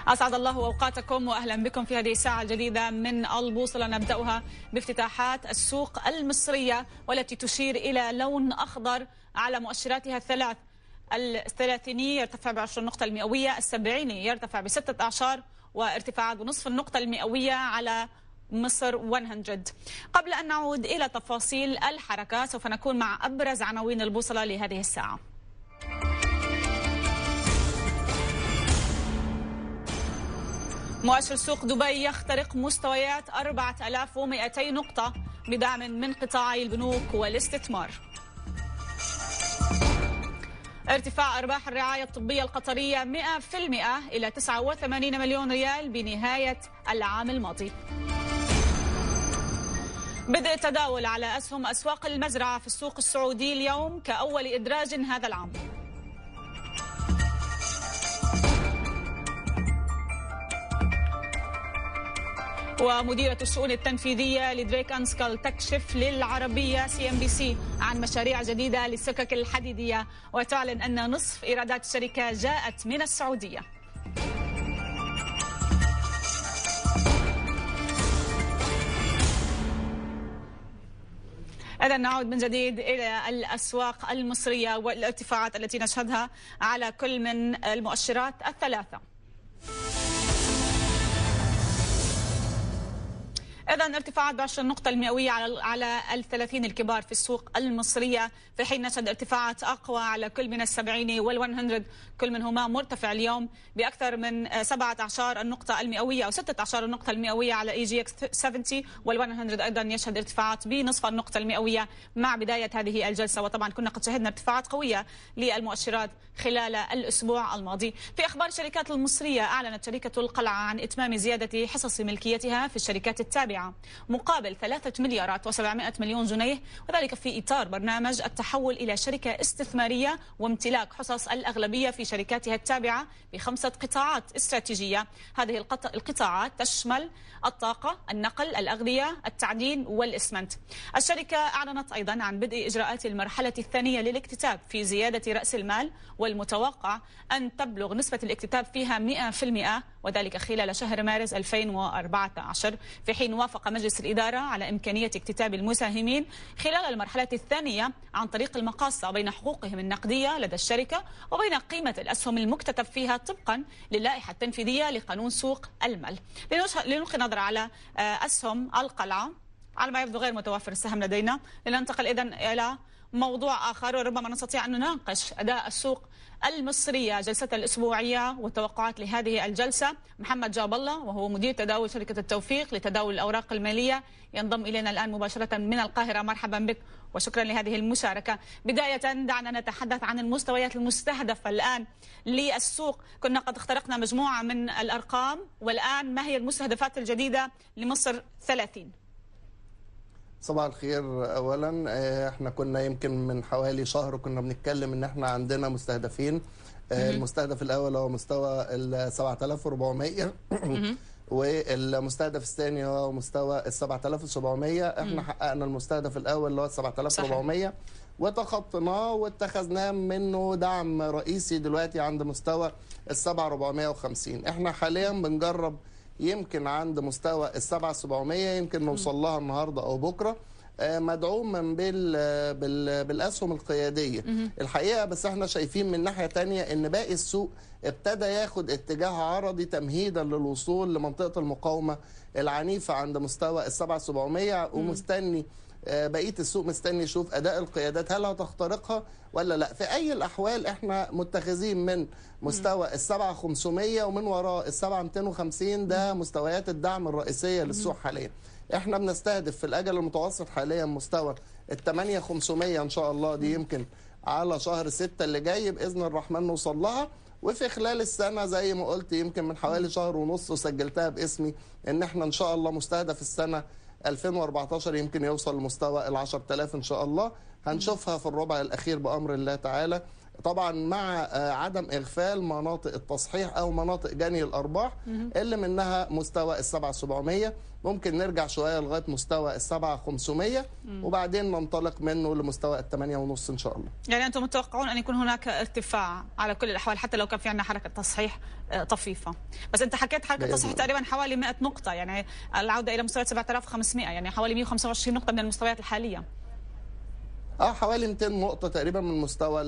أسعد الله أوقاتكم وأهلا بكم في هذه الساعة الجديدة من البوصلة. نبدأها بافتتاحات السوق المصرية والتي تشير إلى لون أخضر على مؤشراتها الثلاث. الثلاثيني يرتفع ب20 نقطة المئوية، السبعيني يرتفع ب6 أعشار، وارتفاعات بنصف النقطة المئوية على مصر 100. قبل أن نعود إلى تفاصيل الحركة سوف نكون مع أبرز عناوين البوصلة لهذه الساعة. مؤشر سوق دبي يخترق مستويات 4200 نقطة بدعم من قطاعي البنوك والاستثمار. ارتفاع أرباح الرعاية الطبية القطرية 100% إلى 89 مليون ريال بنهاية العام الماضي. بدء التداول على أسهم أسواق المزرعة في السوق السعودي اليوم كأول إدراج هذا العام. ومديرة الشؤون التنفيذية لدريك أنسكال تكشف للعربية CNBC عن مشاريع جديدة للسكك الحديدية، وتعلن أن نصف إيرادات الشركة جاءت من السعودية. إذا نعود من جديد إلى الأسواق المصرية والارتفاعات التي نشهدها على كل من المؤشرات الثلاثة. إذا ارتفاعات ب20 نقطة المئوية على ال30 الكبار في السوق المصرية، في حين نشهد ارتفاعات أقوى على كل من السبعيني وال100، كل منهما مرتفع اليوم بأكثر من 17 النقطة المئوية أو 16 النقطة المئوية على EGX 70، وال100 أيضا يشهد ارتفاعات بنصف النقطة المئوية مع بداية هذه الجلسة. وطبعا كنا قد شهدنا ارتفاعات قوية للمؤشرات خلال الأسبوع الماضي. في أخبار الشركات المصرية، أعلنت شركة القلعة عن إتمام زيادة حصص ملكيتها في الشركات التابعة مقابل 3 مليارات و700 مليون جنيه، وذلك في إطار برنامج التحول إلى شركة استثمارية وامتلاك حصص الأغلبية في شركاتها التابعة ب5 قطاعات استراتيجية. هذه القطاعات تشمل الطاقة، النقل، الأغذية، التعدين والإسمنت. الشركة أعلنت أيضا عن بدء إجراءات المرحلة الثانية للاكتتاب في زيادة رأس المال، والمتوقع أن تبلغ نسبة الاكتتاب فيها 100%، وذلك خلال شهر مارس 2014، في حين وافق مجلس الإدارة على إمكانية اكتتاب المساهمين خلال المرحلة الثانية عن طريق المقاصة بين حقوقهم النقدية لدى الشركة وبين قيمة الأسهم المكتتب فيها طبقا للائحة التنفيذية لقانون سوق المال. لنلقي نظرة على أسهم القلعة، على ما يبدو غير متوفر السهم لدينا. لننتقل إذن إلى موضوع آخر، وربما نستطيع أن نناقش أداء السوق المصرية جلسة الأسبوعية والتوقعات لهذه الجلسة. محمد جاب الله وهو مدير تداول شركة التوفيق لتداول الأوراق المالية ينضم إلينا الآن مباشرة من القاهرة. مرحبا بك وشكرا لهذه المشاركة. بداية دعنا نتحدث عن المستويات المستهدفة الآن للسوق. كنا قد اخترقنا مجموعة من الأرقام، والآن ما هي المستهدفات الجديدة لمصر 30؟ صباح الخير. اولا احنا كنا يمكن من حوالي شهر كنا بنتكلم ان احنا عندنا مستهدفين. المستهدف الاول هو مستوى ال 7400 والمستهدف الثاني هو مستوى ال 7700. احنا حققنا المستهدف الاول اللي هو 7400 وتخطيناه واتخذناه منه دعم رئيسي دلوقتي عند مستوى ال 7450. احنا حاليا بنجرب يمكن عند مستوى ال 7700 يمكن نوصل لها النهارده او بكره، مدعوم من بالاسهم القياديه الحقيقه. بس احنا شايفين من ناحيه ثانيه ان باقي السوق ابتدى ياخد اتجاه عرضي تمهيدا للوصول لمنطقه المقاومه العنيفه عند مستوى ال 7700، ومستني بقيه السوق مستني يشوف اداء القيادات هل هتخترقها ولا لا. في اي الاحوال احنا متخذين من مستوى ال 7500 ومن وراء ال 7250 ده مستويات الدعم الرئيسيه للسوق حاليا. احنا بنستهدف في الاجل المتوسط حاليا مستوى ال 8500 ان شاء الله، دي يمكن على شهر 6 اللي جاي باذن الرحمن نوصل لها. وفي خلال السنه زي ما قلت يمكن من حوالي شهر ونص وسجلتها باسمي ان احنا ان شاء الله مستهدف السنه 2014 يمكن يوصل لمستوى ال 10000 ان شاء الله. هنشوفها في الربع الاخير بامر الله تعالى. طبعا مع عدم إغفال مناطق التصحيح أو مناطق جني الأرباح اللي منها مستوى ال7700. ممكن نرجع شوية لغاية مستوى ال7500 وبعدين ننطلق منه لمستوى ال8.5 إن شاء الله. يعني أنتم متوقعون أن يكون هناك ارتفاع على كل الأحوال حتى لو كان في عندنا حركة تصحيح طفيفة. بس أنت حكيت حركة تصحيح تقريبا حوالي 100 نقطة، يعني العودة إلى مستوى 7500، يعني حوالي 125 نقطة من المستويات الحالية. حوالي 200 نقطة تقريبا من مستوى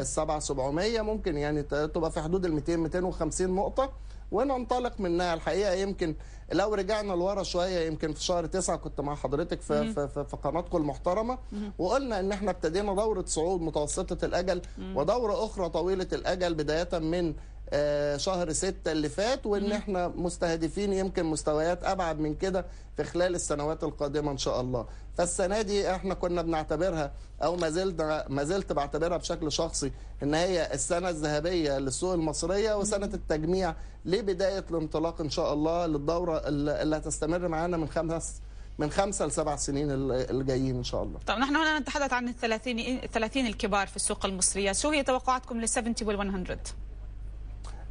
ال7700، ممكن يعني تبقى في حدود ال 200-250 نقطة وننطلق منها. الحقيقة يمكن لو رجعنا لورا شوية، يمكن في شهر 9 كنت مع حضرتك في قناتكم المحترمة وقلنا ان احنا ابتدينا دورة صعود متوسطة الأجل ودورة أخرى طويلة الأجل بداية من شهر 6 اللي فات، وان احنا مستهدفين يمكن مستويات ابعد من كده في خلال السنوات القادمه ان شاء الله. فالسنه دي احنا كنا بنعتبرها او ما زلت بعتبرها بشكل شخصي ان هي السنه الذهبيه للسوق المصريه وسنه التجميع لبدايه الانطلاق ان شاء الله للدوره اللي هتستمر معانا من 5 ل7 سنين الجايين ان شاء الله. طب نحن هنا نتحدث عن ال 30 الكبار في السوق المصريه، شو هي توقعاتكم لل 70 وال 100؟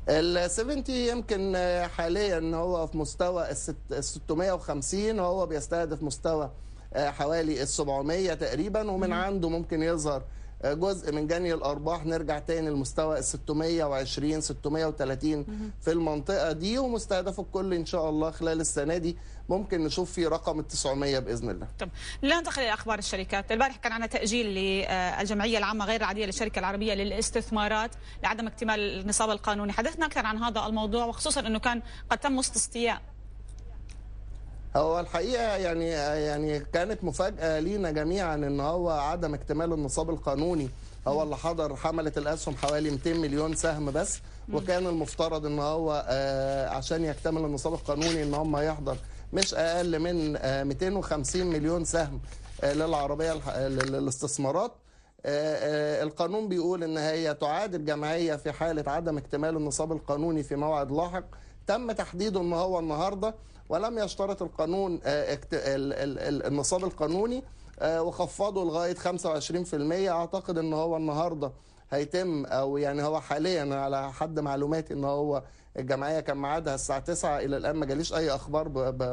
ال 70 يمكن حاليا هو في مستوى ال 650، وهو بيستهدف مستوى حوالي ال 700 تقريبا، ومن عنده ممكن يظهر جزء من جني الارباح نرجع تاني لمستوى ال 620 630 في المنطقه دي، ومستهدف الكل ان شاء الله خلال السنه دي ممكن نشوف في رقم ال 900 باذن الله. طب لا ننتقل الى اخبار الشركات. البارح كان عندنا تاجيل للجمعيه العامه غير العاديه للشركه العربيه للاستثمارات لعدم اكتمال النصاب القانوني، حدثنا اكثر عن هذا الموضوع وخصوصا انه كان قد تم استصياغ. هو الحقيقه يعني كانت مفاجاه لينا جميعا ان هو عدم اكتمال النصاب القانوني هو اللي حضر حمله الاسهم حوالي 200 مليون سهم بس، وكان المفترض ان هو عشان يكتمل النصاب القانوني ان هم يحضر مش اقل من 250 مليون سهم للعربيه للاستثمارات. القانون بيقول ان هي تعاد الجمعيه في حاله عدم اكتمال النصاب القانوني في موعد لاحق تم تحديده ان هو النهارده، ولم يشترط القانون النصاب القانوني وخفضه لغايه 25%. اعتقد ان هو النهارده هيتم، او يعني هو حاليا على حد معلوماتي ان هو الجمعيه كان ميعادها الساعه 9، الى الان ما جاليش اي اخبار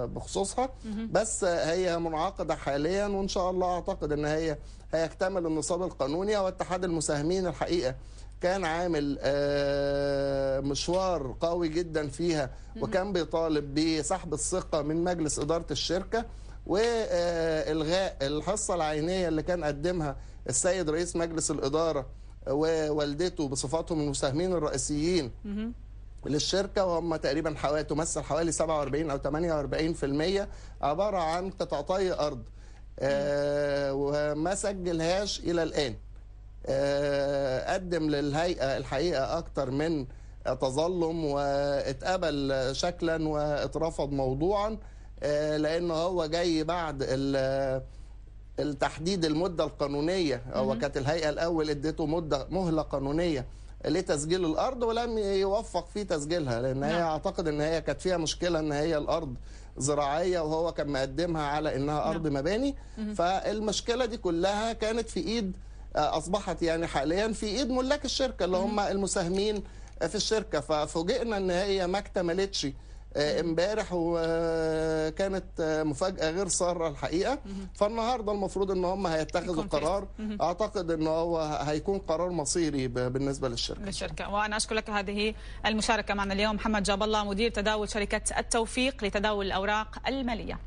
بخصوصها، بس هي منعقده حاليا وان شاء الله اعتقد ان هي هيكتمل النصاب القانوني. واتحاد المساهمين الحقيقه كان عامل مشوار قوي جدا فيها، وكان بيطالب بسحب الثقه من مجلس اداره الشركه والغاء الحصه العينيه اللي كان قدمها السيد رئيس مجلس الاداره ووالدته بصفاتهم المساهمين الرئيسيين للشركه، وهم تقريبا تمثل حوالي 47 او 48%، عباره عن قطعتي ارض وما سجلهاش الى الان. قدم للهيئه الحقيقه اكتر من تظلم واتقبل شكلا واترفض موضوعا، لانه هو جاي بعد التحديد المده القانونيه. هو كانت الهيئه الاول اديته مهله قانونيه لتسجيل الارض ولم يوفق في تسجيلها، لان هي اعتقد ان هي كانت فيها مشكله ان هي الارض زراعيه وهو كان مقدمها على انها ارض مباني. فالمشكله دي كلها كانت في ايد، اصبحت يعني حاليا في ايد ملاك الشركه اللي هم المساهمين في الشركه. ففوجئنا ان هي ما اكتملتش امبارح، وكانت مفاجاه غير ساره الحقيقه. فالنهارده المفروض ان هم هيتخذوا قرار، اعتقد ان هو هيكون قرار مصيري بالنسبه للشركه. وانا اشكر لك هذه المشاركه معنا اليوم محمد جاب الله، مدير تداول شركه التوفيق لتداول الاوراق الماليه.